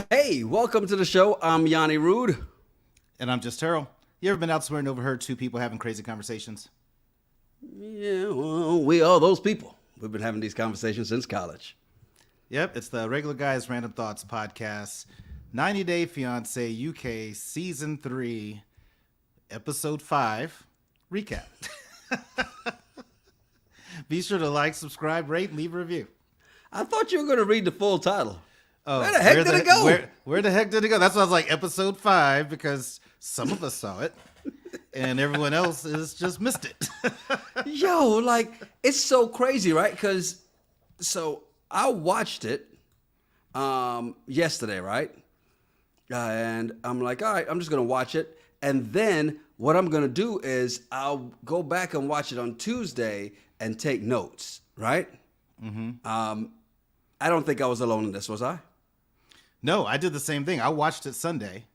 Hey, welcome to the show. I'm Yanni Rude. And I'm just Terrell. You ever been out somewhere and overheard two people having crazy conversations? Yeah, well, we are those people. We've been having these conversations since college. Yep, it's the Regular Guys Random Thoughts podcast, 90 Day Fiance UK Season 3, Episode 5, recap. Be sure to like, subscribe, rate, and leave a review. I thought you were going to read the full title. Oh, where the heck did it go? Where the heck did it go? That's why I was like, Episode 5, because some of us saw it, and everyone else has just missed it. Yo, like, it's so crazy, right? Because, so I watched it yesterday, right? And I'm like, all right, I'm just going to watch it. And then what I'm going to do is I'll go back and watch it on Tuesday and take notes, right? Mm-hmm. I don't think I was alone in this, was I? No, I did the same thing. I watched it Sunday.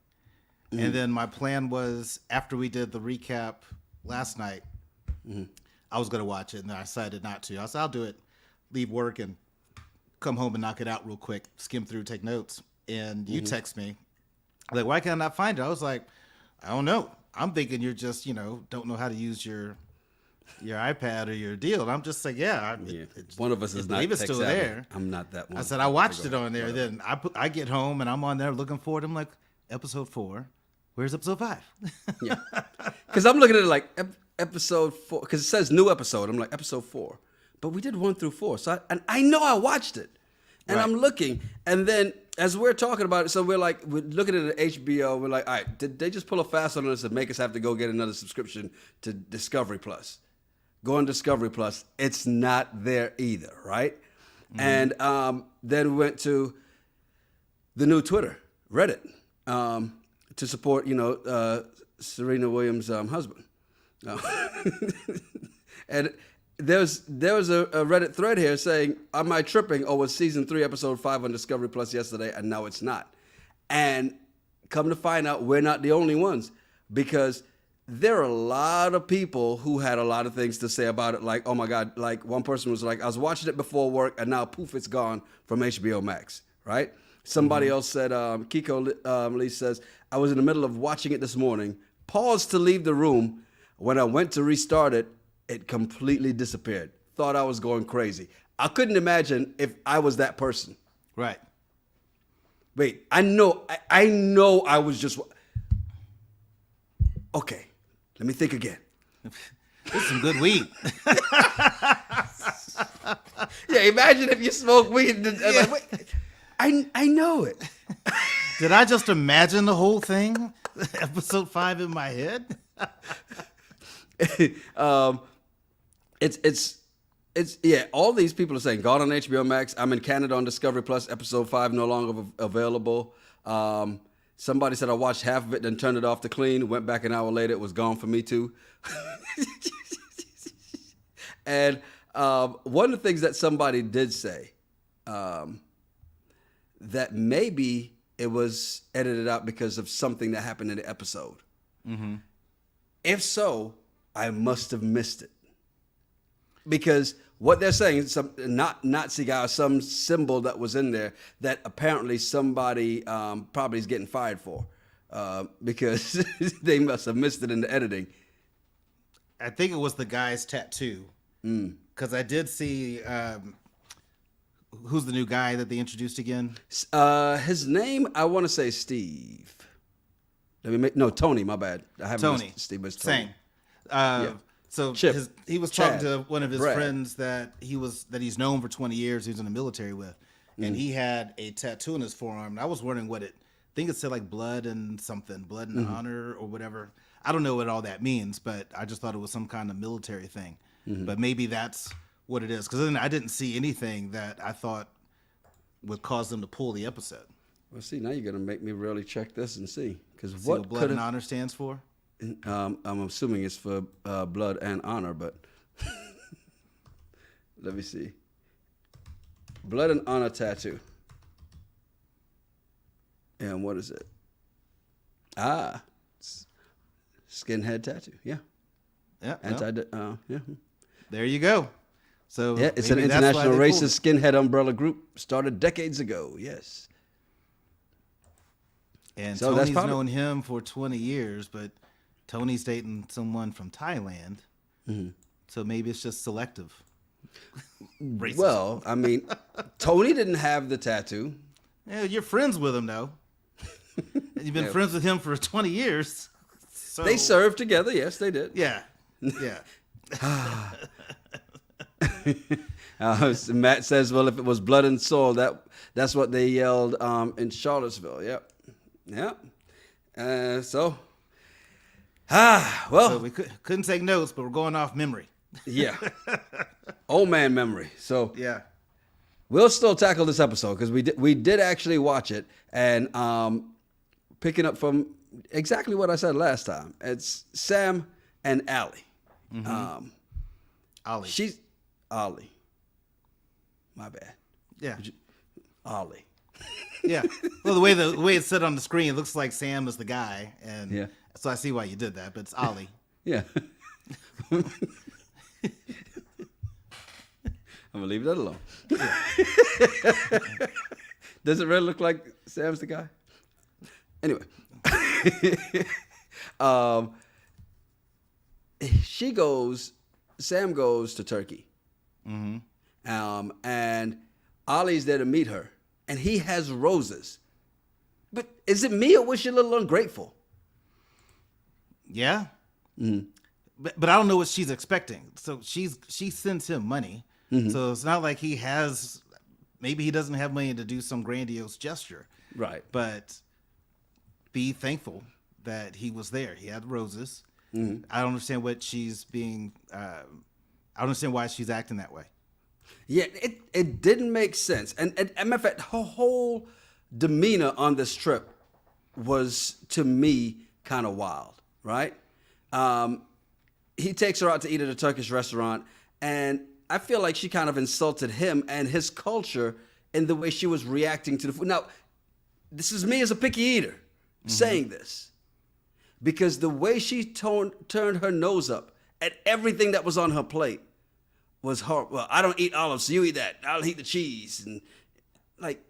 And then my plan was, after we did the recap last night, I was going to watch it, and then I decided not to. I said, I'll do it, leave work, and come home and knock it out real quick, skim through, take notes. And you text me, like, why can't I not find it? I was like, I don't know. I'm thinking you're just, don't know how to use your iPad or your deal. And I'm just like, one of us is not it's still there. I'm not that one. I said, I watched it on there. Then I get home, and I'm on there looking forward. I'm like, episode 4. Where's episode 5? Yeah. Because I'm looking at it like episode 4, because it says new episode. I'm like, episode 4. But we did 1 through 4. So I know I watched it. And I'm looking. And then as we're talking about it, so we're looking at HBO. We're like, all right, did they just pull a fast one on us and make us have to go get another subscription to Discovery Plus? Go on Discovery Plus. It's not there either, right? Mm-hmm. And then we went to the new Twitter, Reddit, to support, Serena Williams' husband. And there was a Reddit thread here saying, am I tripping? Oh, was season 3, episode 5 on Discovery Plus yesterday, and now it's not. And come to find out, we're not the only ones, because there are a lot of people who had a lot of things to say about it. Like, oh my God, like one person was like, I was watching it before work, and now poof, it's gone from HBO Max, right? Somebody else said, Kiko Lee says, I was in the middle of watching it this morning, paused to leave the room. When I went to restart it, it completely disappeared. Thought I was going crazy. I couldn't imagine if I was that person. Right. Wait, I know I was just... Okay, let me think again. This is some good weed. Yeah, imagine if you smoke weed. Like, wait, I know it. Did I just imagine the whole thing? Episode 5 in my head? It's all these people are saying, gone on HBO Max. I'm in Canada on Discovery Plus, episode 5 no longer available. Somebody said I watched half of it, then turned it off to clean. Went back an hour later, it was gone for me too. And one of the things that somebody did say, that maybe it was edited out because of something that happened in the episode. Mm-hmm. If so, I must have missed it. Because what they're saying is some not Nazi guy or some symbol that was in there that apparently somebody probably is getting fired for because they must have missed it in the editing. I think it was the guy's tattoo. Because I did see... who's the new guy that they introduced again? His name, I want to say Steve. Tony, my bad. I haven't Tony. Steve, but it's Tony. Same. Yeah. So he was Chad, talking to one of his Brad. friends that he's known for 20 years. He was in the military with, and he had a tattoo on his forearm. And I was wondering I think it said like blood and something, blood and honor or whatever. I don't know what all that means, but I just thought it was some kind of military thing. But maybe that's what it is, because then I didn't see anything that I thought would cause them to pull the episode. Well, see, now you're gonna make me really check this and see, because what blood and honor stands for? I'm assuming it's for blood and honor, but let me see. Blood and honor tattoo. And what is it? Skinhead tattoo. Yeah. Yeah. Yeah. There you go. So Yeah, it's an maybe that's why international they pulled racist skinhead umbrella group started decades ago. Yes. And So that's Tony's probably- known him for 20 years, but Tony's dating someone from Thailand. So maybe it's just selective. Racism. Well, I mean, Tony didn't have the tattoo. Yeah, you're friends with him, though. And you've been friends with him for 20 years. So, They served together. Yes, they did. Yeah. Yeah. Matt says, well, if it was blood and soul, that's what they yelled in Charlottesville. Yep. Yep. So We couldn't take notes, but we're going off memory. yeah. Old man memory. So Yeah. we'll still tackle this episode because we did actually watch it, and picking up from exactly what I said last time, it's Sam and Allie. Ollie. She's Ollie. My bad. Yeah. Ollie. Yeah. Well, the way it's set on the screen, it looks like Sam is the guy, and Yeah. so I see why you did that. But it's Ollie. Yeah. I'm gonna leave that alone. Does it really look like Sam's the guy? Anyway, Sam goes to Turkey, and Ollie's there to meet her, and he has roses. But is it me, or was she a little ungrateful? Yeah. But I don't know what she's expecting. So she sends him money. So it's not like maybe he doesn't have money to do some grandiose gesture. Right. But be thankful that he was there. He had roses. I don't understand what she's being, I don't understand why she's acting that way. Yeah, it didn't make sense. And matter of fact, her whole demeanor on this trip was, to me, kind of wild, right? He takes her out to eat at a Turkish restaurant, and I feel like she kind of insulted him and his culture in the way she was reacting to the food. Now, this is me as a picky eater saying this, because the way she turned her nose up at everything that was on her plate was horrible. Well, I don't eat olives, so you eat that. I'll eat the cheese. And like,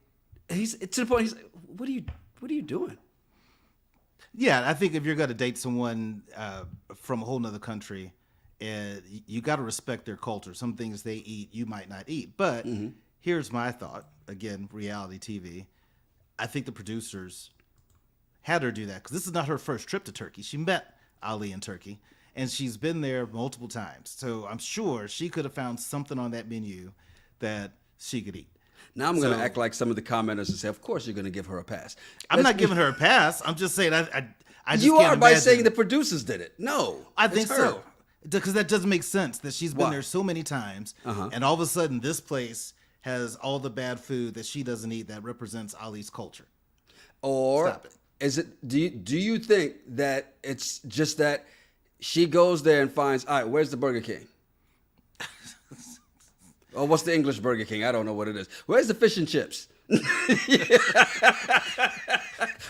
he's to the point, he's like, what are you doing? Yeah, I think if you're going to date someone from a whole nother country, you got to respect their culture. Some things they eat, you might not eat. But here's my thought. Again, reality TV. I think the producers had her do that because this is not her first trip to Turkey. She met Ali in Turkey, and she's been there multiple times. So I'm sure she could have found something on that menu that she could eat. Now I'm going to act like some of the commenters and say, of course you're going to give her a pass. I'm not giving her a pass. I'm just saying I just You can't are by imagine. saying the producers did it. No, I think it's her. so. Because that doesn't make sense that she's been Why? there so many times, and all of a sudden this place has all the bad food that she doesn't eat that represents Ali's culture. Or Stop it. is it? Do you think that it's just that she goes there and finds, all right, where's the Burger King? Or what's the English Burger King? I don't know what it is. Where's the fish and chips?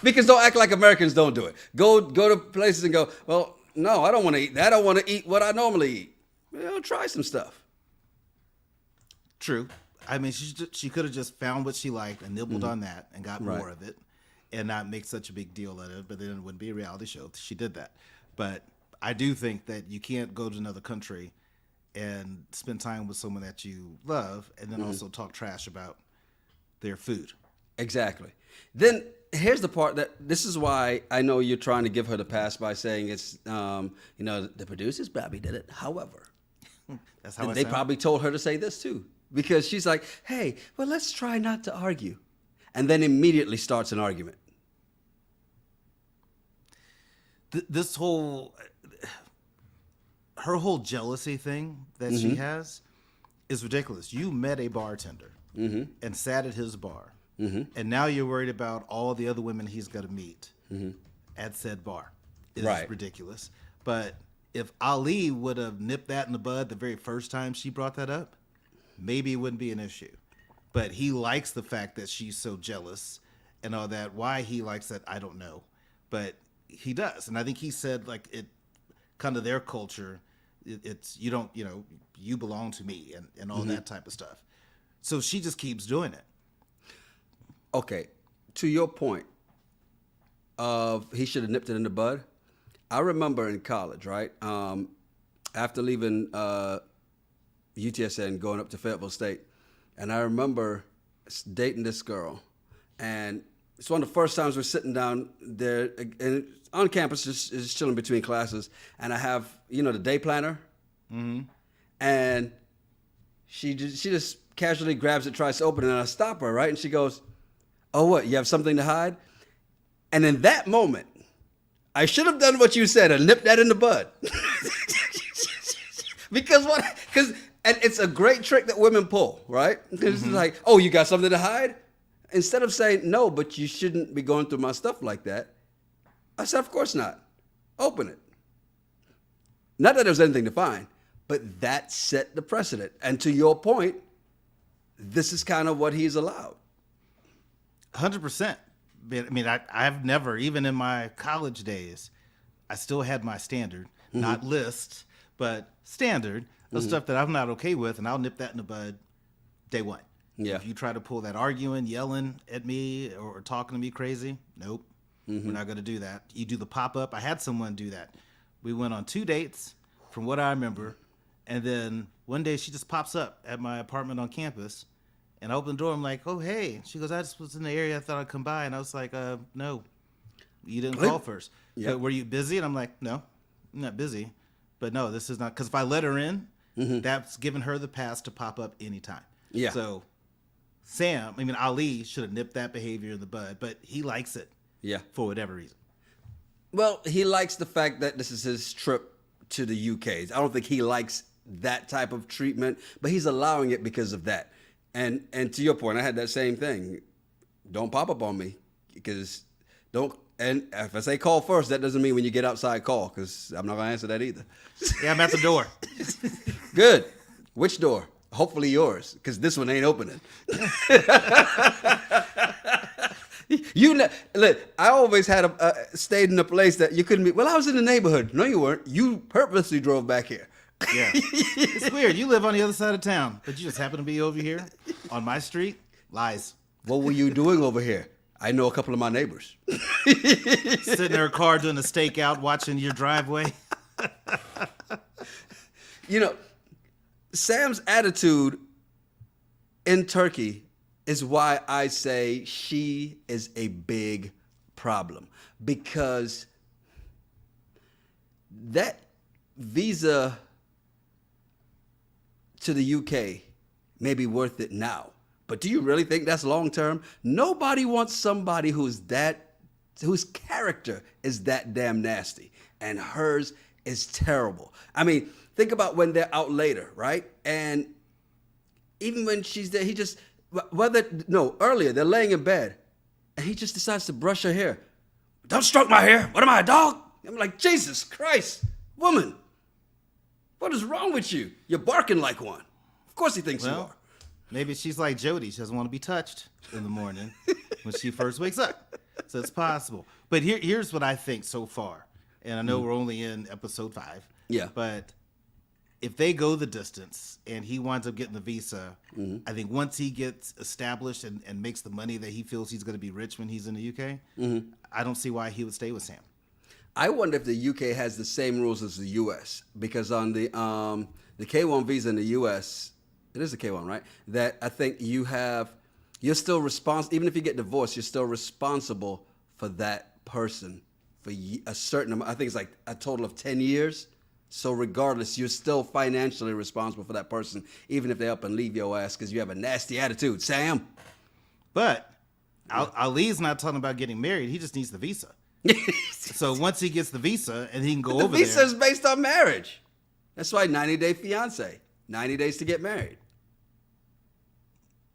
Because don't act like Americans don't do it. Go to places and go, well, no, I don't want to eat that. I want to eat what I normally eat. Well, try some stuff. True. I mean, she could have just found what she liked and nibbled on that and got more of it and not make such a big deal out of it, but then it wouldn't be a reality show. She did that. But I do think that you can't go to another country and spend time with someone that you love and then also talk trash about their food. Exactly. Then here's the part that this is why I know you're trying to give her the pass by saying it's, the producers probably did it. However, That's how they sound. probably told her to say this too, because she's like, hey, well, let's try not to argue. And then immediately starts an argument. This whole, her whole jealousy thing that she has is ridiculous. You met a bartender and sat at his bar, and now you're worried about all the other women he's going to meet at said bar. It's Right. ridiculous. But if Ali would have nipped that in the bud the very first time she brought that up, maybe it wouldn't be an issue. But he likes the fact that she's so jealous and all that. Why he likes that, I don't know. But he does. And I think he said, like, it kind of their culture, It's you don't, you belong to me and all that type of stuff. So she just keeps doing it. Okay, to your point of he should have nipped it in the bud. I remember in college, right? After leaving UTSA and going up to Fayetteville State, and I remember dating this girl, and it's one of the first times we're sitting down there and on campus, just chilling between classes, and I have the day planner, and she just casually grabs it, tries to open it, and I stop her, right, and she goes, "Oh, what? You have something to hide?" And in that moment, I should have done what you said and nipped that in the bud. Because and it's a great trick that women pull, right? It's like, "Oh, you got something to hide?" Instead of saying, "No, but you shouldn't be going through my stuff like that," I said, "Of course not. Open it." Not that there's anything to find, but that set the precedent. And to your point, this is kind of what he's allowed. 100%. I mean, I've never, even in my college days, I still had my standard, not list, but standard of stuff that I'm not okay with, and I'll nip that in the bud day one. Yeah. If you try to pull that arguing, yelling at me, or talking to me crazy, nope, we're not going to do that. You do the pop-up. I had someone do that. We went on 2 dates, from what I remember, and then one day she just pops up at my apartment on campus, and I open the door. I'm like, "Oh, hey." She goes, "I just was in the area. I thought I'd come by." And I was like, "No, you didn't call first. Yep. Were you busy?" And I'm like, "No, I'm not busy. But no, this is not." Because if I let her in, that's giving her the pass to pop up anytime. Yeah. So Ali should have nipped that behavior in the bud, but he likes it. Yeah. For whatever reason. Well, he likes the fact that this is his trip to the UK. I don't think he likes that type of treatment, but he's allowing it because of that. And to your point, I had that same thing. Don't pop up on me, because and if I say call first, that doesn't mean when you get outside call, because I'm not gonna answer that either. Yeah, I'm at the door. Good. Which door? Hopefully yours, because this one ain't opening. Look, I always had stayed in a place that you couldn't be. Well, I was in the neighborhood. No, you weren't. You purposely drove back here. Yeah. It's weird. You live on the other side of town, but you just happen to be over here on my street. Lies. What were you doing over here? I know a couple of my neighbors. Sitting in her car doing a stakeout, watching your driveway. Sam's attitude in Turkey is why I say she is a big problem, because that visa to the UK may be worth it now, but do you really think that's long term? Nobody wants somebody whose character is that damn nasty, and hers is terrible. I mean, think about when they're out later, right? And even when she's there, earlier, they're laying in bed, and he just decides to brush her hair. "Don't stroke my hair. What am I, a dog?" I'm like, Jesus Christ, woman, what is wrong with you? You're barking like one. Of course he thinks you are. Maybe she's like Jody. She doesn't want to be touched in the morning when she first wakes up. So it's possible. But here's what I think so far. And I know we're only in episode 5. Yeah. But if they go the distance and he winds up getting the visa, I think once he gets established and makes the money that he feels he's going to be rich when he's in the UK, I don't see why he would stay with Sam. I wonder if the UK has the same rules as the US, because on the K1 visa in the US, it is the K1, right? That I think you're still responsible, even if you get divorced, you're still responsible for that person for a certain amount. I think it's like a total of 10 years. So regardless, you're still financially responsible for that person, even if they up and leave your ass because you have a nasty attitude, Sam. But Ali's not talking about getting married. He just needs the visa. So once he gets the visa and he can go over there. The visa is based on marriage. That's why 90-day fiance, 90 days to get married.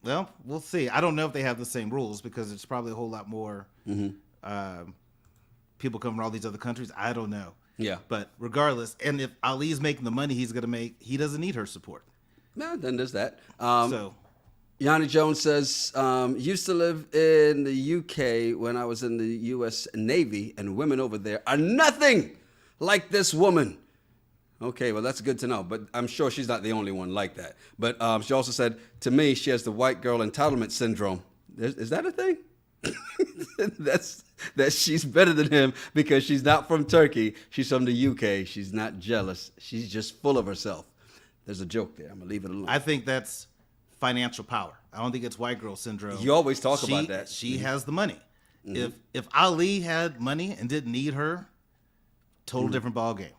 Well, we'll see. I don't know if they have the same rules, because it's probably a whole lot more people come from all these other countries. I don't know. Yeah. But regardless, and if Ali's making the money he's going to make, he doesn't need her support. No, then there's that. So Yanni Jones says, used to live in the UK when I was in the U.S. Navy, and women over there are nothing like this woman. Okay, well, that's good to know. But I'm sure she's not the only one like that. But she also said, to me, she has the white girl entitlement syndrome. Is that a thing? That she's better than him because she's not from Turkey. She's from the UK. She's not jealous. She's just full of herself. There's a joke there. I'm going to leave it alone. I think that's financial power. I don't think it's white girl syndrome. You always talk about that. She has the money. If Ali had money and didn't need her, total different ball game.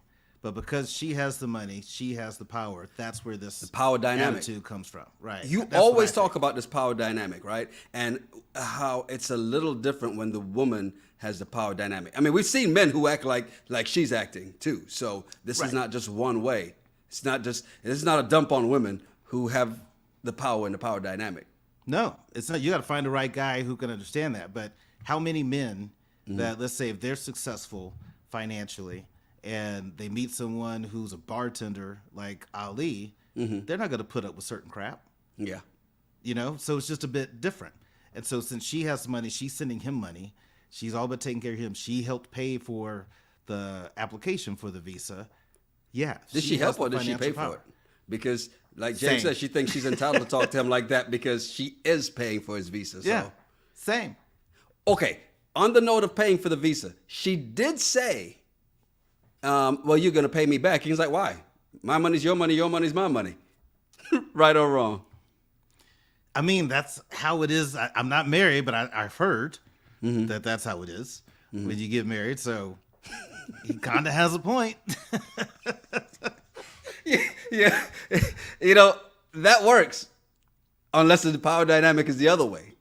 But because she has the money, she has the power. That's where the power dynamic attitude comes from, right? You always talk about this power dynamic, right? And how it's a little different when the woman has the power dynamic. I mean, we've seen men who act like she's acting too. So this is not just one way. It's not a dump on women who have the power and the power dynamic. No, it's not. You got to find the right guy who can understand that. But how many men that, let's say, if they're successful financially and they meet someone who's a bartender like Ali, they're not going to put up with certain crap. Yeah. So it's just a bit different. And so since she has money, she's sending him money. She's all but taking care of him. She helped pay for the application for the visa. Yeah. Did she help or did she pay for it? Because, like James said, she thinks she's entitled to talk to him like that because she is paying for his visa. So. Yeah, same. Okay, on the note of paying for the visa, she did say, well, you're going to pay me back. He's like, why? My money's your money's my money. Right or wrong? I mean, that's how it is. I'm not married, but I've heard that that's how it is when you get married. So he kind of has a point. Yeah. That works. Unless the power dynamic is the other way.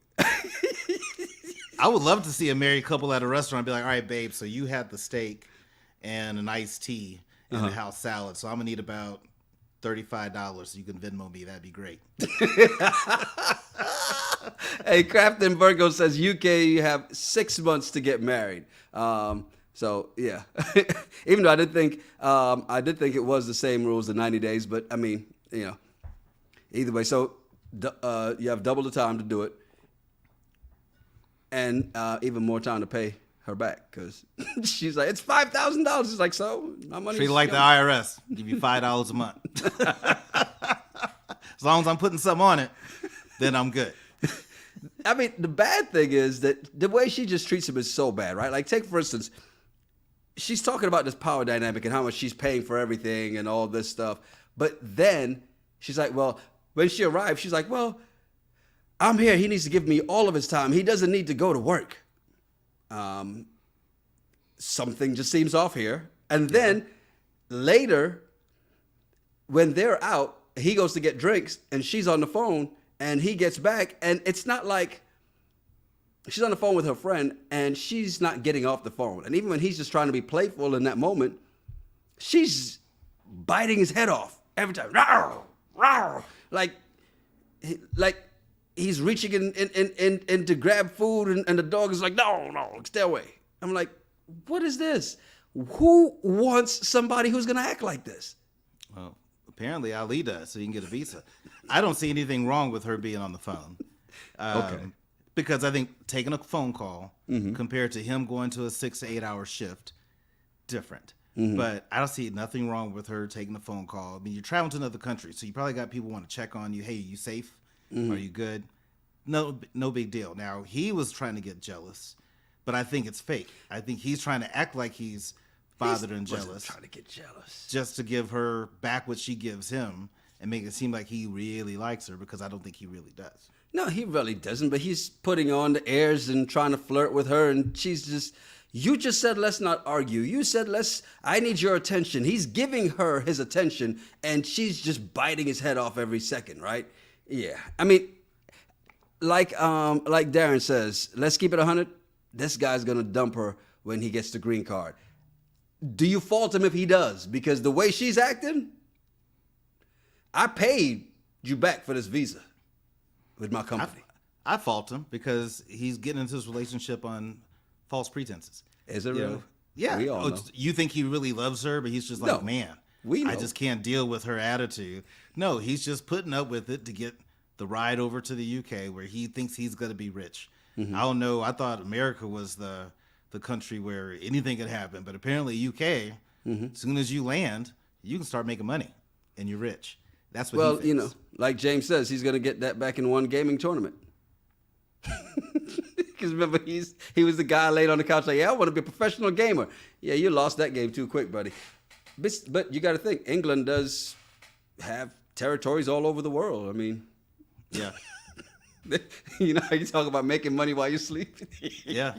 I would love to see a married couple at a restaurant be like, all right, babe, so you had the steak and an iced tea and a house salad. So I'm going to need about $35. You can Venmo me. That'd be great. Hey, Crafton Virgo says UK, you have 6 months to get married. So yeah, even though I did think it was the same rules, the 90 days, but I mean, either way. So you have double the time to do it, and even more time to pay her back because she's like, it's $5,000. It's like, so my money. Treat like the IRS, give you $5 a month. As long as I'm putting something on it, then I'm good. I mean, the bad thing is that the way she just treats him is so bad, right? Like, take for instance. She's talking about this power dynamic and how much she's paying for everything and all this stuff. But then she's like, well, when she arrived, she's like, well, I'm here. He needs to give me all of his time. He doesn't need to go to work. Something just seems off here. And then later, when they're out, he goes to get drinks and she's on the phone and he gets back. And it's not like she's on the phone with her friend and she's not getting off the phone. And even when he's just trying to be playful in that moment, she's biting his head off every time. Rawr, rawr. Like he's reaching in to grab food and the dog is like, no, stay away. I'm like, what is this? Who wants somebody who's going to act like this? Well, apparently Ali does, so you can get a visa. I don't see anything wrong with her being on the phone. Okay. Because I think taking a phone call compared to him going to a 6 to 8 hour shift, different. But I don't see nothing wrong with her taking the phone call. I mean, you're traveling to another country, so you probably got people want to check on you. Hey, are you safe? Are you good? No big deal. Now, he was trying to get jealous, but I think it's fake. I think he's trying to act like he's bothered and jealous. Trying to get jealous. Just to give her back what she gives him and make it seem like he really likes her, because I don't think he really does. No, he really doesn't, but he's putting on the airs and trying to flirt with her, and she's just, you just said, let's not argue. You said, I need your attention. He's giving her his attention, and she's just biting his head off every second, right? Yeah. I mean, like Darren says, let's keep it 100. This guy's going to dump her when he gets the green card. Do you fault him if he does? Because the way she's acting, I paid you back for this visa with my company. I fault him because he's getting into this relationship on false pretenses. Is it really? Yeah. We all know. You think he really loves her, but he's just like, man, I just can't deal with her attitude. No, he's just putting up with it to get the ride over to the UK where he thinks he's going to be rich. I don't know. I thought America was the country where anything could happen, but apparently UK, as soon as you land, you can start making money, and you're rich. That's what. Well, he thinks. like James says, he's going to get that back in one gaming tournament. Because remember, he was the guy laid on the couch like, yeah, I want to be a professional gamer. Yeah, you lost that game too quick, buddy. But you got to think, England does have territories all over the world. I mean, yeah. You talk about making money while you sleep. Yeah.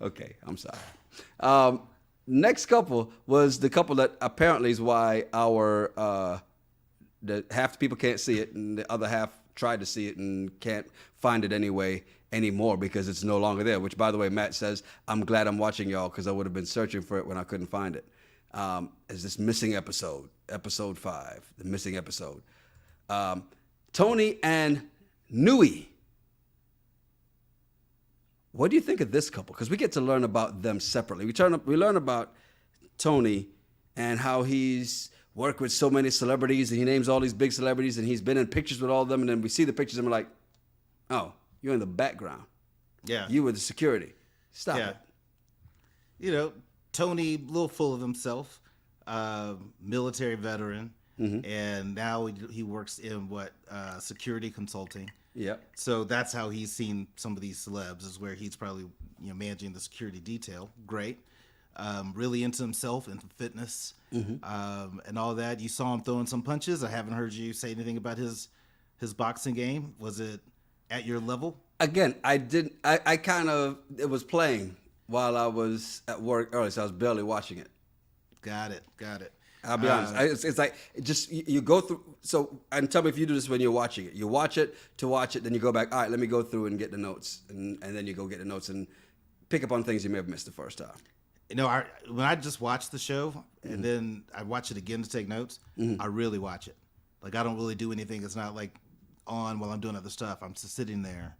Okay, I'm sorry. Next couple was the couple that apparently is why the half the people can't see it, and the other half tried to see it and can't find it anymore because it's no longer there. Which, by the way, Matt says, I'm glad I'm watching y'all because I would have been searching for it when I couldn't find it. Is this missing episode 5, the missing episode. Tony and Nui. What do you think of this couple? Because we get to learn about them separately. We learn about Tony and how he's worked with so many celebrities, and he names all these big celebrities, and he's been in pictures with all of them, and then we see the pictures, and we're like, oh, you're in the background. Yeah. You were the security. Stop it. Tony, a little full of himself, military veteran, and now he works in security consulting. Yeah. So that's how he's seen some of these celebs, is where he's probably managing the security detail. Great. Really into himself, into fitness, and all that. You saw him throwing some punches. I haven't heard you say anything about his boxing game. Was it at your level? Again, I didn't. It was playing while I was at work early, so I was barely watching it. Got it. I'll be honest. It's like just you go through. So, and tell me if you do this when you're watching it. You watch it to watch it, then you go back. All right, let me go through and get the notes, and then you go get the notes and pick up on things you may have missed the first time. When I just watch the show and then I watch it again to take notes, I really watch it. Like, I don't really do anything. It's not like on while I'm doing other stuff. I'm just sitting there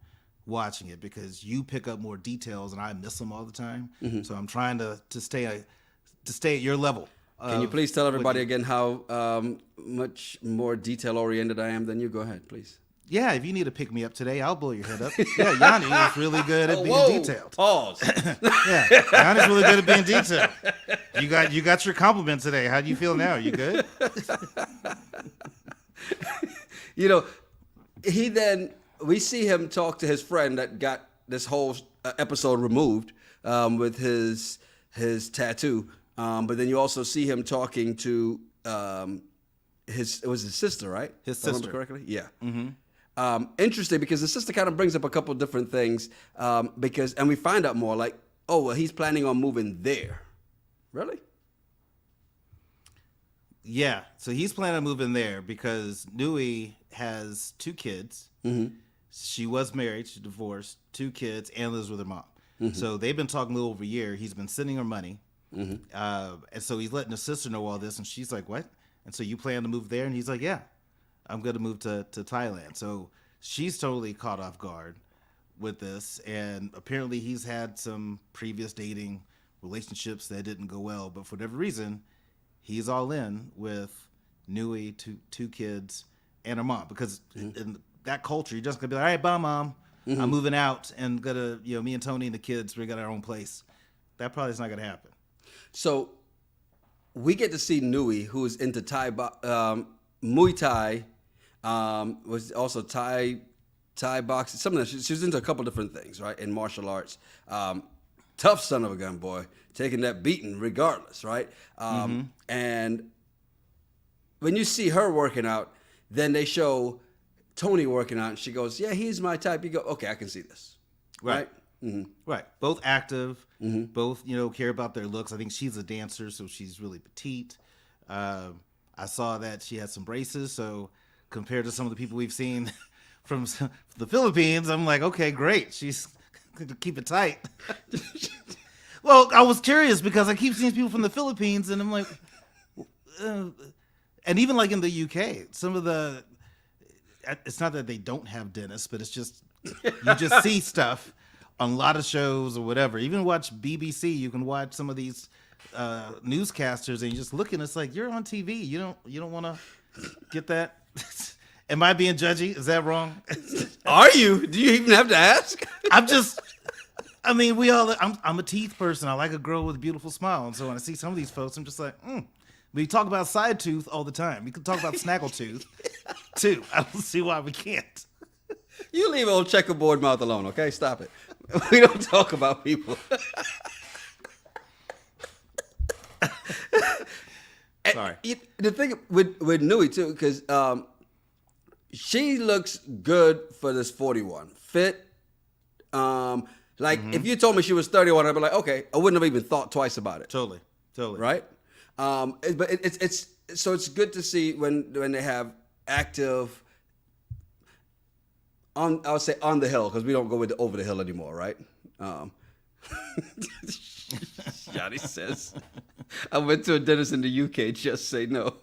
watching it because you pick up more details and I miss them all the time. So I'm trying to stay at your level. Can you please tell everybody again how much more detail oriented I am than you? Go ahead, please. Yeah, if you need to pick me up today, I'll blow your head up. Yeah, Yanni is really good at being detailed. Pause. Yeah, Yanni's really good at being detailed. You got your compliment today. How do you feel now? You good? We see him talk to his friend that got this whole episode removed with his tattoo. But then you also see him talking to his sister, right? His If I remember sister. correctly? Yeah. Interesting because the sister kind of brings up a couple different things and we find out more like, oh, well, he's planning on moving there. Really? Yeah. So he's planning on moving there because Nui has 2 kids. She was married. She divorced, 2 kids, and lives with her mom. So they've been talking a little over a year. He's been sending her money. And so he's letting his sister know all this, and she's like, what? And so you plan to move there? And he's like, yeah, I'm going to move to Thailand. So she's totally caught off guard with this, and apparently he's had some previous dating relationships that didn't go well, but for whatever reason, he's all in with Nui, 2 kids, and her mom, because in that culture, you're just going to be like, all right, bye, Mom. I'm moving out, and gonna, me and Tony and the kids, we got our own place. That probably is not going to happen. So we get to see Nui, who is into Muay Thai, was also Thai boxing. Something she was into a couple different things, right? In martial arts. Tough son of a gun, boy, taking that beating regardless, right? And when you see her working out, then they show Tony working out, and she goes, "Yeah, he's my type." You go, "Okay, I can see this." Right? Right. Both active, both, care about their looks. I think she's a dancer, so she's really petite. I saw that she had some braces, so compared to some of the people we've seen from the Philippines, I'm like, okay, great. She's going to keep it tight. Well, I was curious because I keep seeing people from the Philippines, and I'm like, and even like in the UK, it's not that they don't have dentists, but it's just, you just see stuff on a lot of shows or whatever. Even watch BBC, you can watch some of these newscasters, and you just look, and it's like, you're on TV. You don't want to get that. Am I being judgy? Is that wrong? Are you? Do you even have to ask? I mean, we all. I'm a teeth person. I like a girl with a beautiful smile, and so when I see some of these folks, I'm just like, We talk about side tooth all the time. We can talk about snaggletooth too. I don't see why we can't. You leave old checkerboard mouth alone, okay? Stop it. We don't talk about people. Sorry. The thing with Nui too, because she looks good for this 41. Fit. If you told me she was 31, I'd be like, okay, I wouldn't have even thought twice about it. Totally. Right? But it's good to see when they have active. I would say on the hill, because we don't go over the hill anymore, right? Johnny says, I went to a dentist in the UK. Just say no.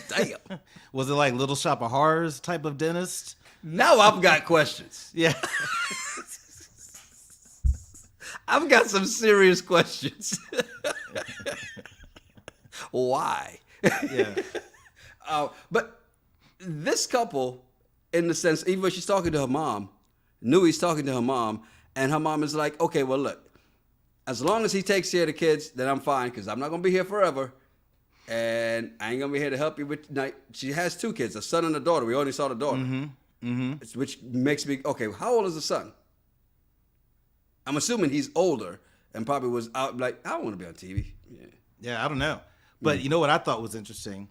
Damn. Was it like Little Shop of Horrors type of dentist? Now I've got questions. Yeah. I've got some serious questions. Why? Yeah. But this couple, in the sense, even when she's talking to her mom, Nui's talking to her mom, and her mom is like, okay, well, look, as long as he takes care of the kids, then I'm fine, because I'm not going to be here forever, and I ain't going to be here to help you with night. She has 2 kids, a son and a daughter. We only saw the daughter, which makes me, okay, how old is the son? I'm assuming he's older and probably was out like, I don't want to be on TV. Yeah, I don't know. But you know what I thought was interesting?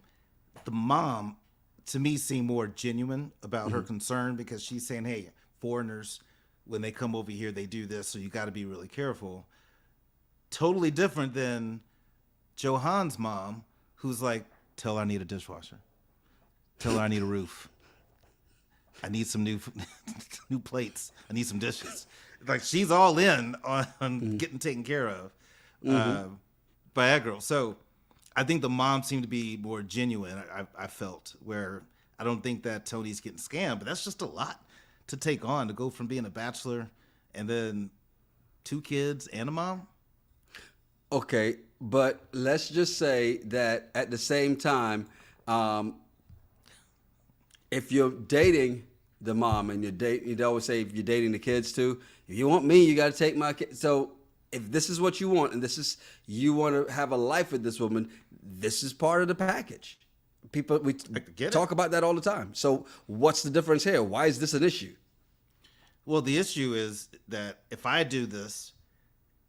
The mom, to me, seemed more genuine about her concern, because she's saying, hey, foreigners, when they come over here, they do this, so you got to be really careful. Totally different than Johan's mom, who's like, tell her I need a dishwasher. Tell her I need a roof. I need some new plates. I need some dishes. Like, she's all in on getting taken care of by that girl. So I think the mom seemed to be more genuine, I felt, where I don't think that Tony's getting scammed, but that's just a lot to take on, to go from being a bachelor and then 2 kids and a mom. Okay, but let's just say that at the same time, if you're dating the mom and you'd always say if you're dating the kids too, if you want me, you got to take my kids. So if this is what you want, and you want to have a life with this woman, this is part of the package. We talk about that all the time. So what's the difference here? Why is this an issue? Well, the issue is that if I do this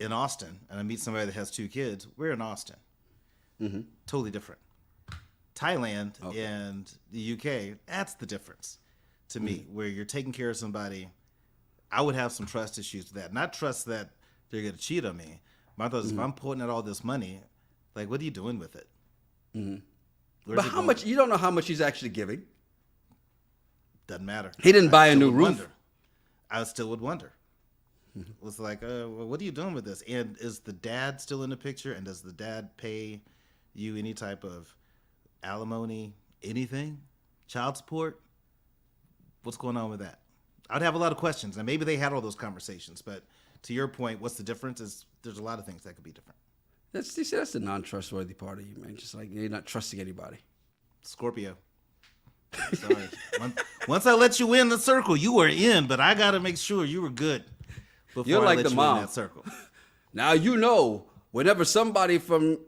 in Austin and I meet somebody that has 2 kids, we're in Austin. Totally different. Thailand and the UK, that's the difference to me, where you're taking care of somebody. I would have some trust issues with that. Not trust that they're going to cheat on me. My thought is, if I'm putting out all this money, like, what are you doing with it? But how much? You don't know how much he's actually giving. Doesn't matter. He didn't buy a new roof. I still would wonder. It was like, well, what are you doing with this? And is the dad still in the picture? And does the dad pay you any type of alimony, anything? Child support? What's going on with that? I'd have a lot of questions. And maybe they had all those conversations. But to your point, what's the difference? Is there's a lot of things that could be different. That's the non-trustworthy part of you, man. Just like you're not trusting anybody. Scorpio. Sorry. Once I let you in the circle, you were in, but I got to make sure you were good before You're like I let the you mom. in that circle. Now, whenever somebody from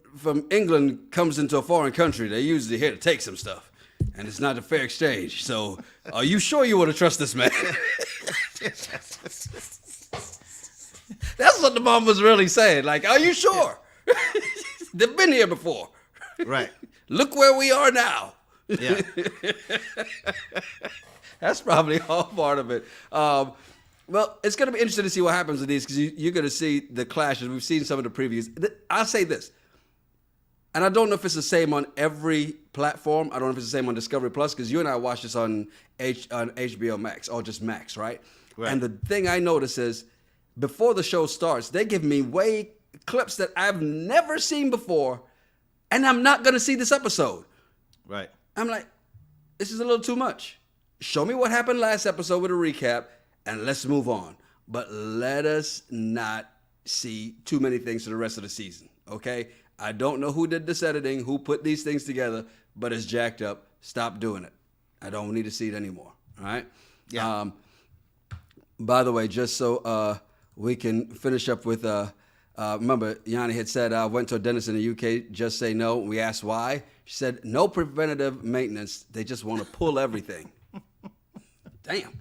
England comes into a foreign country, they're usually here to take some stuff. And it's not a fair exchange. So are you sure you want to trust this man? That's what the mom was really saying. Like, are you sure? They've been here before. Right. Look where we are now. Yeah. That's probably all part of it. Well, it's going to be interesting to see what happens with these, because you're going to see the clashes. We've seen some of the previews. I'll say this, and I don't know if it's the same on every platform. I don't know if it's the same on Discovery Plus, because you and I watched this on HBO Max, or just Max, right? And the thing I notice is, before the show starts, they give me clips that I've never seen before, and I'm not going to see this episode. Right. I'm like, this is a little too much. Show me what happened last episode with a recap, and let's move on. But let us not see too many things for the rest of the season, okay? I don't know who did this editing, who put these things together, but it's jacked up. Stop doing it. I don't need to see it anymore, all right? Yeah. By the way, just so we can finish up with, remember, Yanni had said, I went to a dentist in the UK, just say no. We asked why. She said, no preventative maintenance. They just want to pull everything. Damn.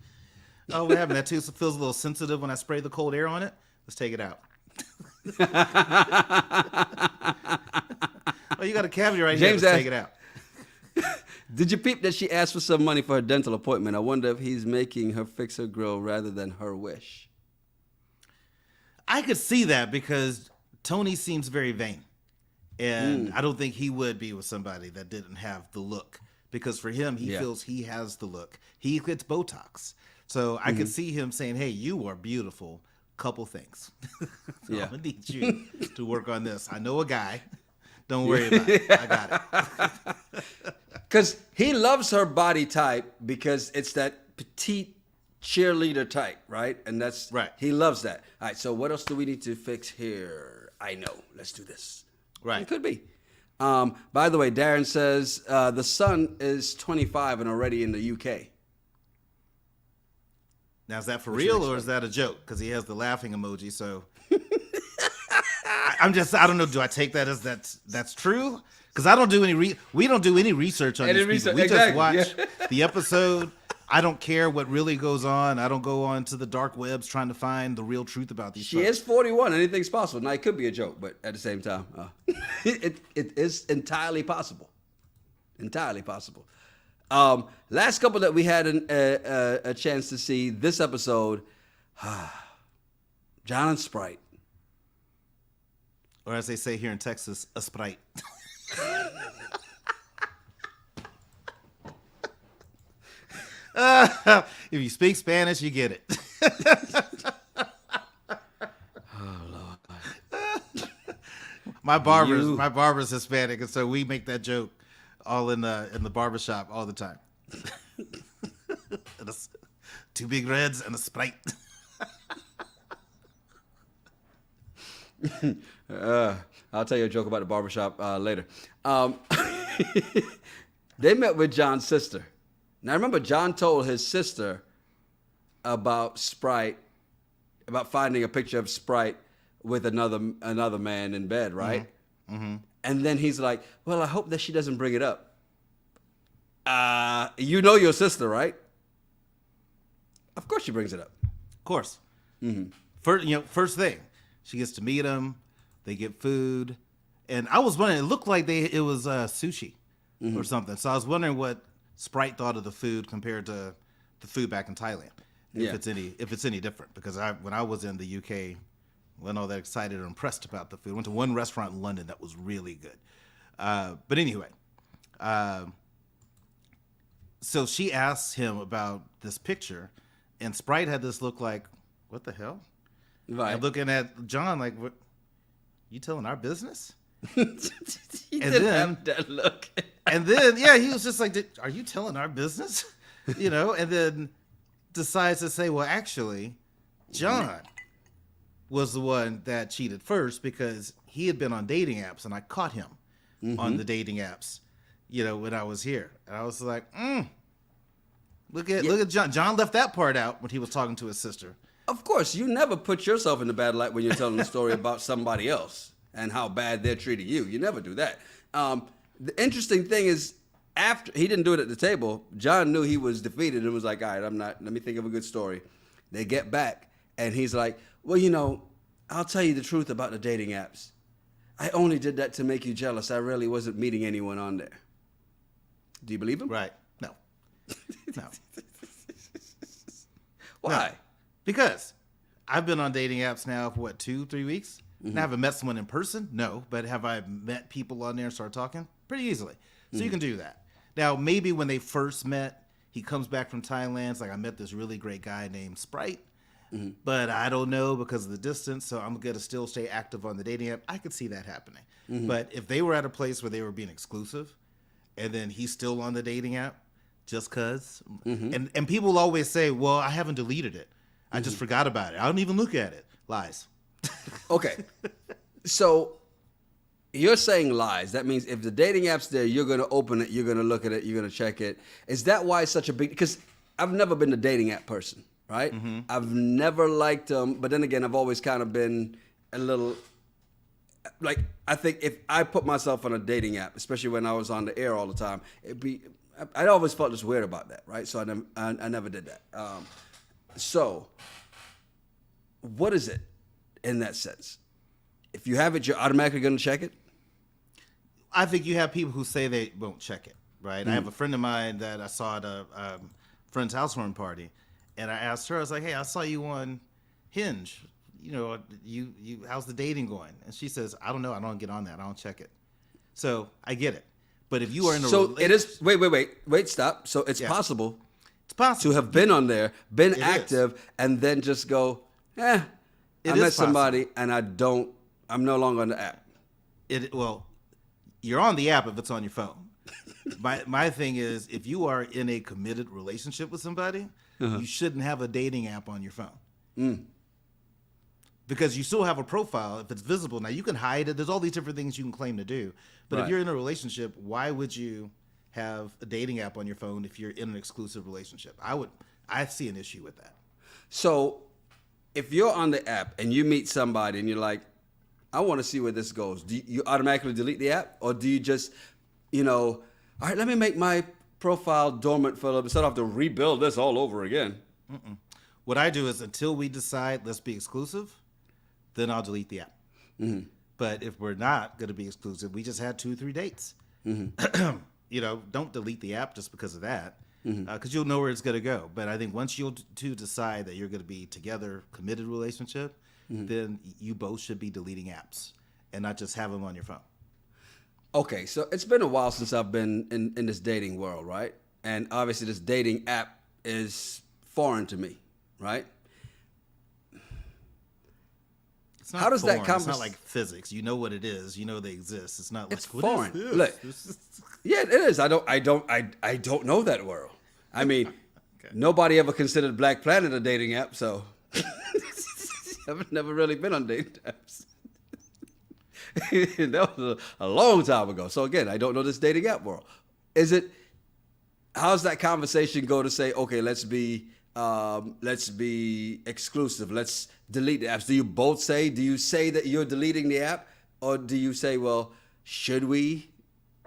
Oh, what happened? That tooth feels a little sensitive when I spray the cold air on it. Let's take it out. Oh, you got a cavity right here. Let's take it out. Did you peep that she asked for some money for her dental appointment? I wonder if he's making her fix her grill rather than her wish. I could see that because Tony seems very vain. And I don't think he would be with somebody that didn't have the look. Because for him, he feels he has the look. He gets Botox. So I could see him saying, hey, you are beautiful. Couple things. So I'm going to need you to work on this. I know a guy. Don't worry about it. I got it. Because he loves her body type because it's that petite cheerleader type, right? And that's right. He loves that. All right, so what else do we need to fix here? I know. Let's do this. Right. It could be. By the way, Darren says the son is 25 and already in the UK. Now, is that for real or is that a joke? Because he has the laughing emoji, so... I don't know, do I take that as that's true? Because I don't do we don't do any research on these people. We just watch the episode. I don't care what really goes on. I don't go on to the dark webs trying to find the real truth about these She is 41. Anything's possible. Now, it could be a joke, but at the same time, it is entirely possible. Entirely possible. Last couple that we had a chance to see this episode, John and Sprite. Or as they say here in Texas, a Sprite. If you speak Spanish, you get it. Oh, Lord. My barber's Hispanic, and so we make that joke all in the barbershop all the time. Two big reds and a Sprite. I'll tell you a joke about the barbershop later. They met with John's sister. Now, remember, John told his sister about Sprite, about finding a picture of Sprite with another man in bed, right? Mm-hmm. And then he's like, well, I hope that she doesn't bring it up. You know your sister, right? Of course she brings it up. Of course. Mm-hmm. First thing, she gets to meet him. They get food. And I was wondering, it looked like it was sushi or something. So I was wondering what Sprite thought of the food compared to the food back in Thailand. If it's any different. Because when I was in the UK, wasn't all that excited or impressed about the food. I went to one restaurant in London that was really good. But anyway, so she asks him about this picture, and Sprite had this look like, what the hell? Right. And looking at John like, what? You telling our business? He didn't have that look. And then, he was just like, are you telling our business? And then decides to say, well, actually, John was the one that cheated first because he had been on dating apps, and I caught him on the dating apps, when I was here. And I was like, look at John. John left that part out when he was talking to his sister. Of course, you never put yourself in the bad light when you're telling a story about somebody else and how bad they're treating you. You never do that. The interesting thing is, after he didn't do it at the table, John knew he was defeated and was like, all right, let me think of a good story. They get back, and he's like, well, I'll tell you the truth about the dating apps. I only did that to make you jealous. I really wasn't meeting anyone on there. Do you believe him? Right. No. Why? No. Because I've been on dating apps now for 2-3 weeks. And I haven't met someone in person? No. But have I met people on there and started talking? Pretty easily. So you can do that. Now, maybe when they first met, he comes back from Thailand. It's like, I met this really great guy named Sprite. But I don't know because of the distance, so I'm going to still stay active on the dating app. I could see that happening. But if they were at a place where they were being exclusive, and then he's still on the dating app just because, and people always say, well, I haven't deleted it. I just forgot about it. I don't even look at it. Lies. Okay. So you're saying lies. That means if the dating app's there, you're going to open it, you're going to look at it, you're going to check it. Is that why it's such a big... Because I've never been a dating app person. right? I've never liked them, but then again, I've always kind of been a little like, I think if I put myself on a dating app, especially when I was on the air all the time, I always felt just weird about that, right? So I never did that. So what is it in that sense? If you have it, you're automatically going to check it? I think you have people who say they won't check it, right? I have a friend of mine that I saw at a friend's housewarming party, and I asked her, I was like, hey, I saw you on Hinge. You know, you how's the dating going? And she says, I don't know. I don't get on that. I don't check it. So I get it. But if you are in a relationship. So it is, wait, stop. So it's possible. It's possible to have been on there, been active, and then just go, I met somebody and I'm no longer on the app. Well, you're on the app if it's on your phone. My thing is, if you are in a committed relationship with somebody, you shouldn't have a dating app on your phone. Because you still have a profile if it's visible. Now, you can hide it. There's all these different things you can claim to do. But if you're in a relationship, why would you have a dating app on your phone if you're in an exclusive relationship? I see an issue with that. So if you're on the app and you meet somebody and you're like, I want to see where this goes, do you automatically delete the app? Or do you just, all right, let me make my profile dormant for a little bit, so I don't have to rebuild this all over again? What I do is, until we decide let's be exclusive, then I'll delete the app. But if we're not going to be exclusive, we just had 2-3 dates. Don't delete the app just because of that, because you'll know where it's going to go. But I think once you two decide that you're going to be together, committed relationship, then you both should be deleting apps and not just have them on your phone. Okay, so it's been a while since I've been in this dating world, right? And obviously this dating app is foreign to me, right? It's not How does foreign. that conversation? It's not like physics. You know what it is. You know they exist. It's not like, it's foreign. Look, yeah, it is. I don't know that world. I mean, nobody ever considered Black Planet a dating app, so I've never really been on dating apps. That was a long time ago. So again, I don't know this dating app world. How's that conversation go to say, okay, let's be exclusive. Let's delete the apps. Do you say that you're deleting the app, or do you say, well, should we?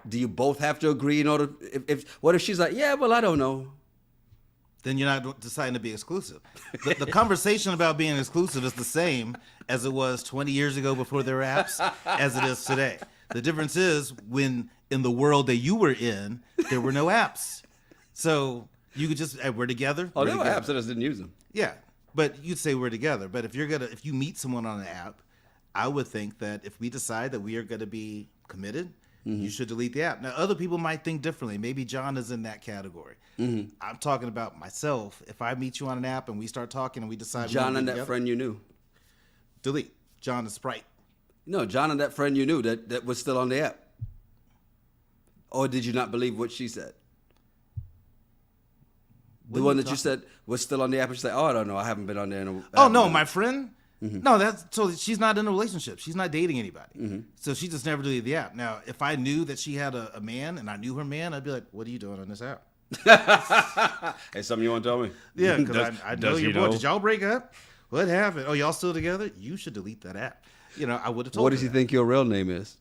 Do you both have to agree in order? What if she's like, yeah, well, I don't know. Then you're not deciding to be exclusive. The conversation about being exclusive is the same as it was 20 years ago before there were apps as it is today. The difference is, when in the world that you were in, there were no apps. So you could just, hey, we're together. Oh, there were apps, I just didn't use them. Yeah, but you'd say we're together. But if you meet someone on an app, I would think that if we decide that we are going to be committed, you should delete the app. Now, other people might think differently. Maybe John is in that category. I'm talking about myself. If I meet you on an app and we start talking and we decide John and that friend you knew, delete. John and Sprite. No, John and that friend you knew that was still on the app. Or did you not believe what she said? The one that you said was still on the app, and she said, "Oh, I don't know. I haven't been on there in a." Oh no, my friend. No, so she's not in a relationship. She's not dating anybody. So she just never deleted the app. Now, if I knew that she had a man and I knew her man, I'd be like, "What are you doing on this app?" Hey, something you want to tell me? Yeah, because I know your boy. Did y'all break up? What happened? Oh, y'all still together? You should delete that app. I would have told. What does he think your real name is?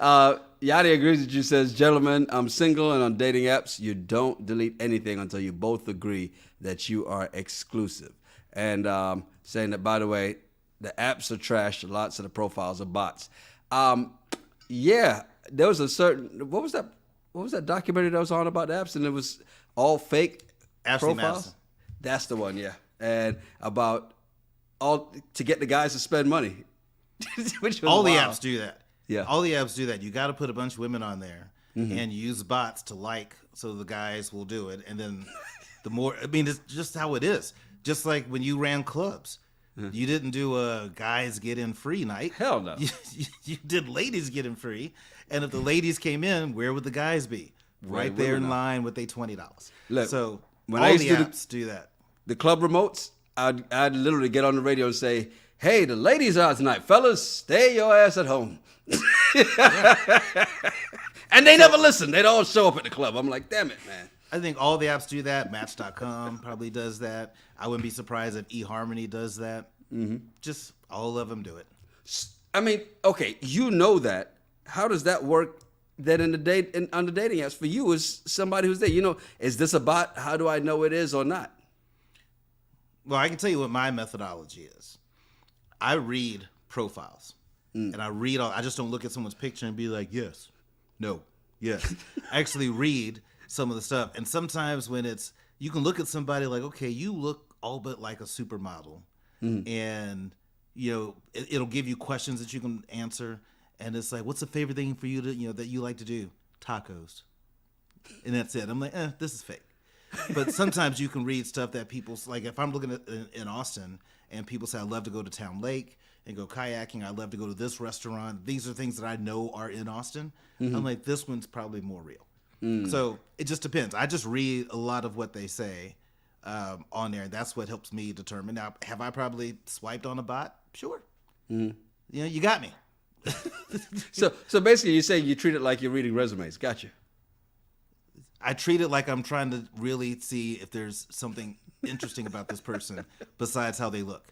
Yadi agrees with you, says, gentlemen, I'm single and on dating apps, you don't delete anything until you both agree that you are exclusive. And saying that, by the way, the apps are trash. Lots of the profiles are bots. Yeah, there was a certain, what was that documentary that was on about the apps? And it was all fake Ashley profiles? Madison. That's the one, yeah. And about to get the guys to spend money. Which was all the wild. apps do that. Yeah. All the apps do that. You got to put a bunch of women on there and use bots to so the guys will do it. And then the more, it's just how it is. Just like when you ran clubs, you didn't do a guys get in free night. Hell no. You did ladies get in free. And if the ladies came in, where would the guys be? Right there in line with their $20. Look, so when all I used the to apps do that. The club remotes, I'd literally get on the radio and say, hey, the ladies are out tonight. Fellas, stay your ass at home. And they never listen. They'd all show up at the club. I'm like, damn it, man. I think all the apps do that. Match.com probably does that. I wouldn't be surprised if eHarmony does that. Just all of them do it. I mean, okay, you know that. How does that work then on the dating apps for you as somebody who's there? You know, is this a bot? How do I know it is or not? Well, I can tell you what my methodology is. I read profiles. And I just don't look at someone's picture and be like, yes, no, yes. I actually read some of the stuff. And sometimes when you can look at somebody like, okay, you look all but like a supermodel. And, it'll give you questions that you can answer. And it's like, what's the favorite thing for you that you like to do? Tacos. And that's it. I'm like, this is fake. But sometimes you can read stuff that people's, like if I'm looking at in Austin and people say, I love to go to Town Lake and go kayaking. I love to go to this restaurant. These are things that I know are in Austin. I'm like, this one's probably more real. So it just depends. I just read a lot of what they say on there. That's what helps me determine. Now, have I probably swiped on a bot? Sure. You got me. So basically, you're saying you treat it like you're reading resumes. Gotcha. I treat it like I'm trying to really see if there's something interesting about this person besides how they look.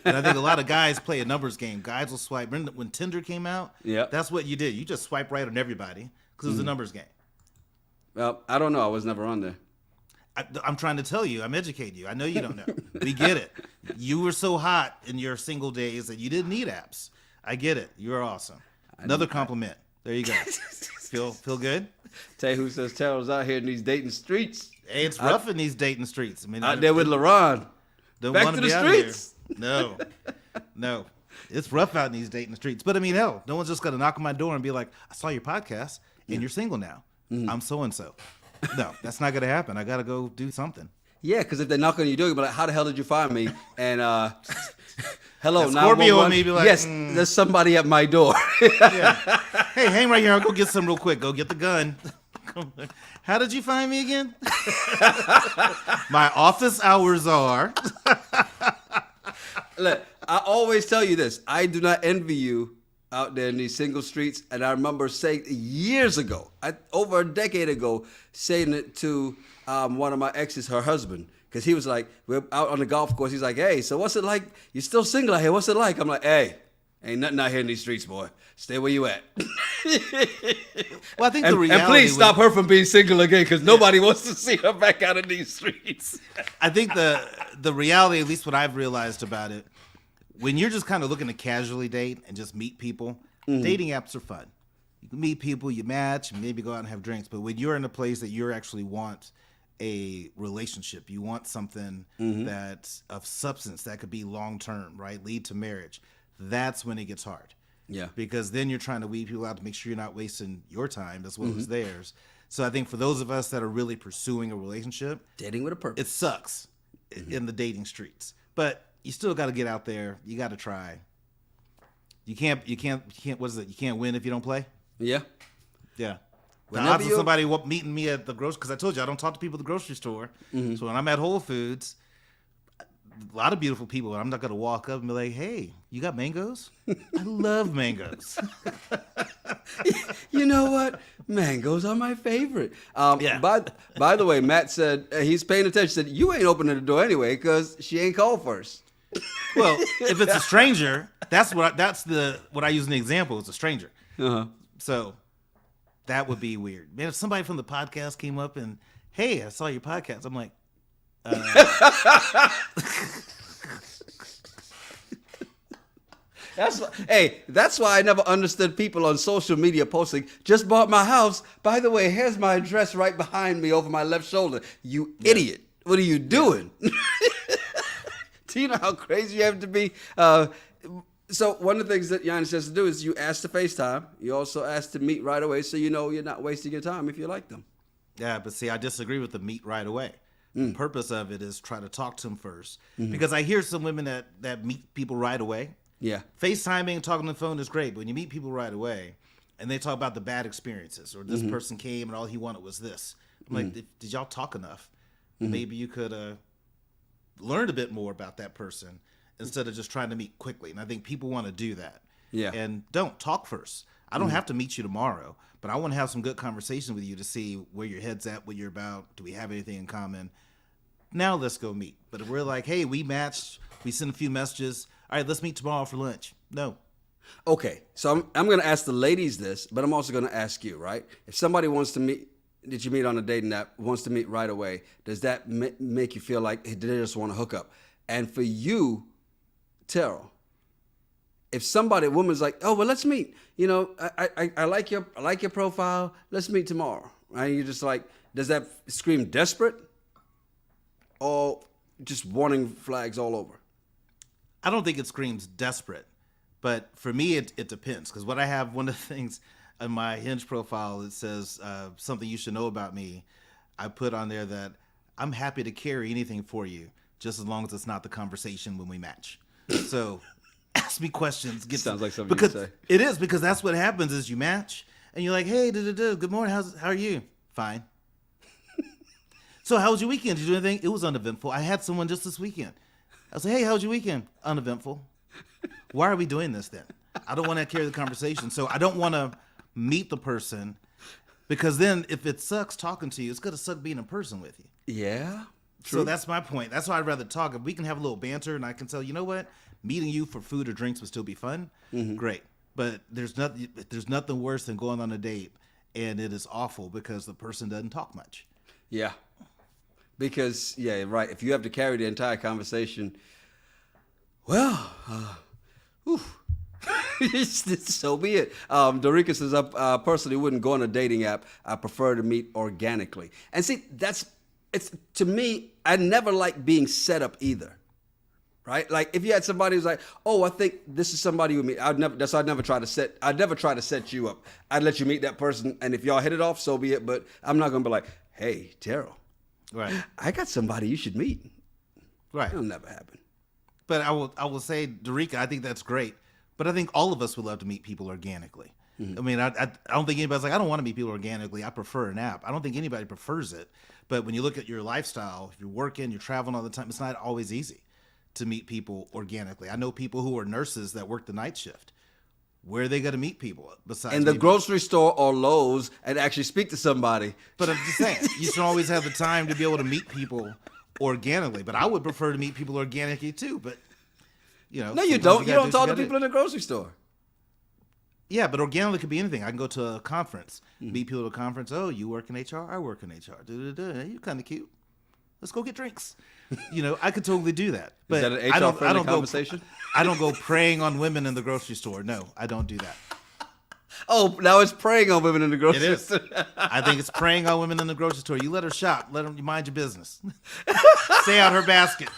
And I think a lot of guys play a numbers game. Guys will swipe. Remember when Tinder came out? Yeah. That's what you did. You just swipe right on everybody because it was a numbers game. Well, I don't know. I was never on there. I'm trying to tell you. I'm educating you. I know you don't know. We get it. You were so hot in your single days that you didn't need apps. I get it. You're awesome. Another compliment. There you go. Feel good? Tell you who says Terrell's out here in these dating streets. Hey, it's rough in these dating streets. I mean, Out there with LaRon. Don't Back want to to the be out streets. here. No. It's rough out in these dating streets. But I mean, hell, no one's just going to knock on my door and be like, I saw your podcast and you're single now. I'm so-and-so. No, that's not going to happen. I got to go do something. Yeah, because if they knock on your door, you'll be like, how the hell did you find me? And hello, That Scorpio 911. and me be like, yes, there's somebody at my door. Yeah. Hey, hang right here. I'll go get some real quick. Go get the gun. How did you find me again? My office hours are. Look, I always tell you this. I do not envy you out there in these single streets. And I remember saying years ago, over a decade ago, saying it to one of my exes, her husband. Because he was like, we're out on the golf course. He's like, hey, so what's it like? You're still single out here. What's it like? I'm like, hey, ain't nothing out here in these streets, boy. Stay where you at. Well, I think the reality. And please stop her from being single again, because nobody wants to see her back out in these streets. I think the reality, at least what I've realized about it, when you're just kind of looking to casually date and just meet people, dating apps are fun. You can meet people, you match, maybe go out and have drinks. But when you're in a place that you actually want a relationship, you want something that's of substance that could be long term, right? Lead to marriage. That's when it gets hard. Yeah. Because then you're trying to weed people out to make sure you're not wasting your time as well as theirs. So I think for those of us that are really pursuing a relationship, Dating with a purpose. it sucks in the dating streets. But you still got to get out there. You got to try. You can't, what is it? You can't win if you don't play? Yeah. Yeah. The Whenever odds of somebody meeting me at the grocery, because I told you I don't talk to people at the grocery store. So when I'm at Whole Foods, a lot of beautiful people, and I'm not going to walk up and be like, hey, you got mangoes? I love mangoes. You know what? Mangoes are my favorite. Yeah. By the way, Matt said he's paying attention. Said you ain't opening the door anyway because she ain't called first. Well, if it's a stranger, that's what I use in the example. It's a stranger. So that would be weird. Man, if somebody from the podcast came up and, hey, I saw your podcast, I'm like, That's why I never understood people on social media posting, just bought my house. By the way, here's my address right behind me over my left shoulder. You idiot. What are you doing? Do you know how crazy you have to be? So one of the things that Giannis has to do is you ask to FaceTime. You also ask to meet right away so you know you're not wasting your time if you like them. Yeah, but see, I disagree with the meet right away. The purpose of it is try to talk to them first. Because I hear some women that meet people right away. Yeah. FaceTiming and talking on the phone is great, but when you meet people right away and they talk about the bad experiences or this person came and all he wanted was this. I'm like, did y'all talk enough? Maybe you could learn a bit more about that person instead of just trying to meet quickly. And I think people want to do that. Yeah. And don't talk first. I don't have to meet you tomorrow, but I want to have some good conversation with you to see where your head's at, what you're about. Do we have anything in common? Now let's go meet. But if we're like, hey, we matched, we sent a few messages. All right, let's meet tomorrow for lunch. No. Okay, so I'm going to ask the ladies this, but I'm also going to ask you, right? If somebody wants to meet, that you meet on a dating app, wants to meet right away, does that make you feel like they just want to hook up? And for you, Terrell, if a woman's like, oh, well, let's meet. I like your profile. Let's meet tomorrow. Right? You're just like, does that scream desperate or just warning flags all over? I don't think it screams desperate, but for me, it depends. Because what I have, one of the things on my Hinge profile, it says something you should know about me. I put on there that I'm happy to carry anything for you, just as long as it's not the conversation when we match. So ask me questions. Sounds like something you'd say. It is, because that's what happens is you match, and you're like, hey, good morning, how are you? Fine. So how was your weekend? Did you do anything? It was uneventful. I had someone just this weekend. I was like, hey, how was your weekend? Uneventful. Why are we doing this then? I don't want to carry the conversation. So I don't want to meet the person, because then if it sucks talking to you, it's going to suck being in person with you. Yeah. True. So that's my point. That's why I'd rather talk. If we can have a little banter and I can tell, you know what, meeting you for food or drinks would still be fun. Great. But there's nothing worse than going on a date and it is awful because the person doesn't talk much. Yeah. Because, yeah, right. If you have to carry the entire conversation, well, so be it. Dorica says, I personally wouldn't go on a dating app. I prefer to meet organically. And see, it's to me, I never like being set up either. Right? Like if you had somebody who's like, oh, I think this is somebody with me. I'd never try to set you up. I'd let you meet that person. And if y'all hit it off, so be it. But I'm not going to be like, hey, Terrell. Right. I got somebody you should meet. Right. It'll never happen. But I will say, Dorica, I think that's great. But I think all of us would love to meet people organically. I mean, I don't think anybody's like, I don't want to meet people organically. I prefer an app. I don't think anybody prefers it. But when you look at your lifestyle, if you're working, you're traveling all the time, it's not always easy to meet people organically. I know people who are nurses that work the night shift. Where are they going to meet people besides in the grocery store or Lowe's and actually speak to somebody? But I'm just saying, you should always have the time to be able to meet people organically. But I would prefer to meet people organically too. But no, you don't. You don't talk to people in the grocery store. Yeah, but organically could be anything. I can go to a conference, meet people at a conference. Oh, you work in HR? I work in HR. You're kind of cute. Let's go get drinks. I could totally do that. But is that an HR-friendly conversation? I don't go preying on women in the grocery store. No, I don't do that. Oh, now it's preying on women in the grocery store. It is. I think it's preying on women in the grocery store. You let her shop. Let her mind your business. Stay out her basket.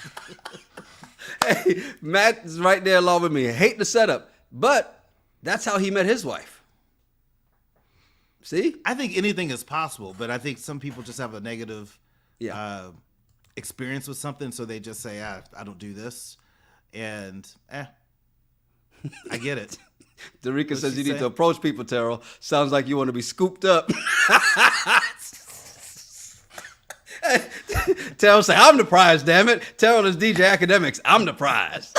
Hey, Matt is right there along with me. I hate the setup, but that's how he met his wife. See? I think anything is possible, but I think some people just have a negative experience with something, so they just say, I don't do this. And, I get it. Dorica says you need to approach people, Terrell. Sounds like you want to be scooped up. Terrell say, I'm the prize, damn it. Terrell is DJ Academics. I'm the prize.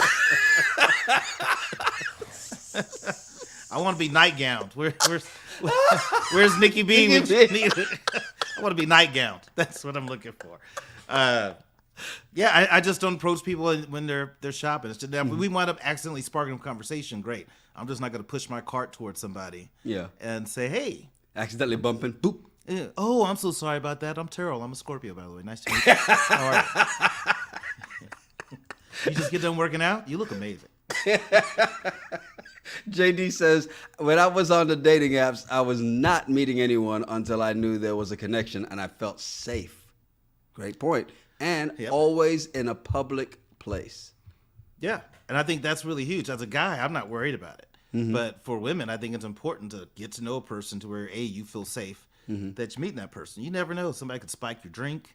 I want to be nightgowned. Where's Nikki Bean? I want to be nightgowned. That's what I'm looking for. I just don't approach people when they're shopping. It's just, we wind up accidentally sparking a conversation. Great. I'm just not going to push my cart towards somebody. Yeah. And say, hey. Accidentally bumping. Boop. Yeah. Oh, I'm so sorry about that. I'm Terrell. I'm a Scorpio, by the way. Nice to meet you. How are you? You just get done working out? You look amazing. JD says, when I was on the dating apps, I was not meeting anyone until I knew there was a connection and I felt safe. Great point. And always in a public place. Yeah. And I think that's really huge. As a guy, I'm not worried about it. But for women, I think it's important to get to know a person to where, A, you feel safe that you're meeting that person. You never know. Somebody could spike your drink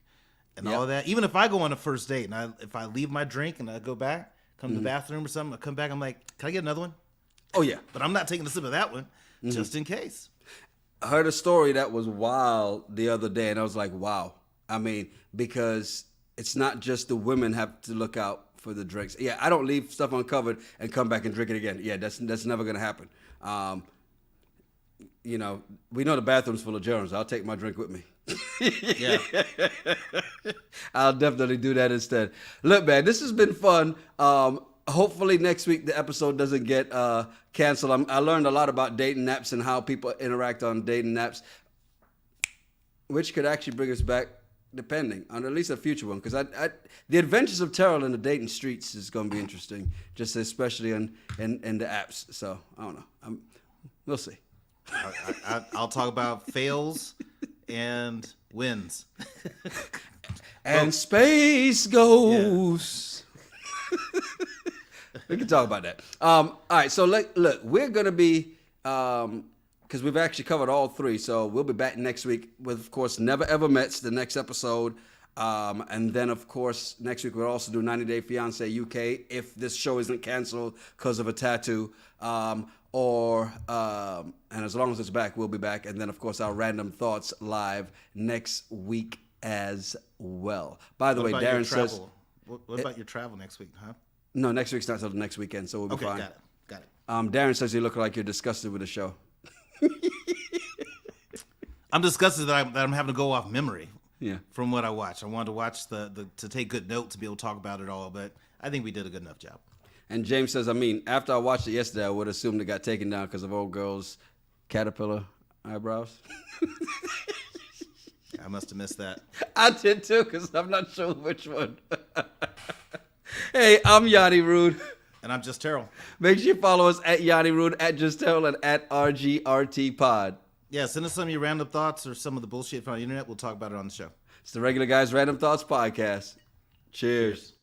and all of that. Even if I go on a first date and if I leave my drink and I go back, come to the bathroom or something, I come back, I'm like, can I get another one? Oh, yeah. But I'm not taking a sip of that one just in case. I heard a story that was wild the other day, and I was like, wow. I mean, because it's not just the women have to look out for the drinks. Yeah, I don't leave stuff uncovered and come back and drink it again. Yeah, that's never going to happen. we know the bathroom's full of germs. I'll take my drink with me. Yeah. I'll definitely do that instead. Look, man, this has been fun. Hopefully next week the episode doesn't get canceled. I learned a lot about dating apps and how people interact on dating apps, which could actually bring us back, depending on at least a future one. Because the adventures of Terrell in the dating streets is going to be interesting, just especially in the apps. So I don't know. We'll see. I'll talk about fails and wins. And space ghosts. Yeah. We can talk about that. All right, so look, we're going to be, because we've actually covered all three, so we'll be back next week with, of course, Never Ever Met's the next episode. And then, of course, next week we'll also do 90 Day Fiance UK if this show isn't canceled because of a tattoo. And as long as it's back, we'll be back. And then, of course, our Random Thoughts live next week as well. By the way, Darren says... What about your travel next week, huh? No, next week's not until the next weekend, so we'll be fine. Got it. Darren says you look like you're disgusted with the show. I'm disgusted that I'm having to go off memory. Yeah. From what I watched. I wanted to watch to take good notes to be able to talk about it all, but I think we did a good enough job. And James says, after I watched it yesterday, I would assume it got taken down because of old girl's caterpillar eyebrows. I must have missed that. I did too, because I'm not sure which one. Hey, I'm Yanni Rude. And I'm Just Terrell. Make sure you follow us at Yanni Rude, at Just Terrell, and at RGRT Pod. Yeah, send us some of your random thoughts or some of the bullshit from the internet. We'll talk about it on the show. It's the Regular Guys Random Thoughts Podcast. Cheers.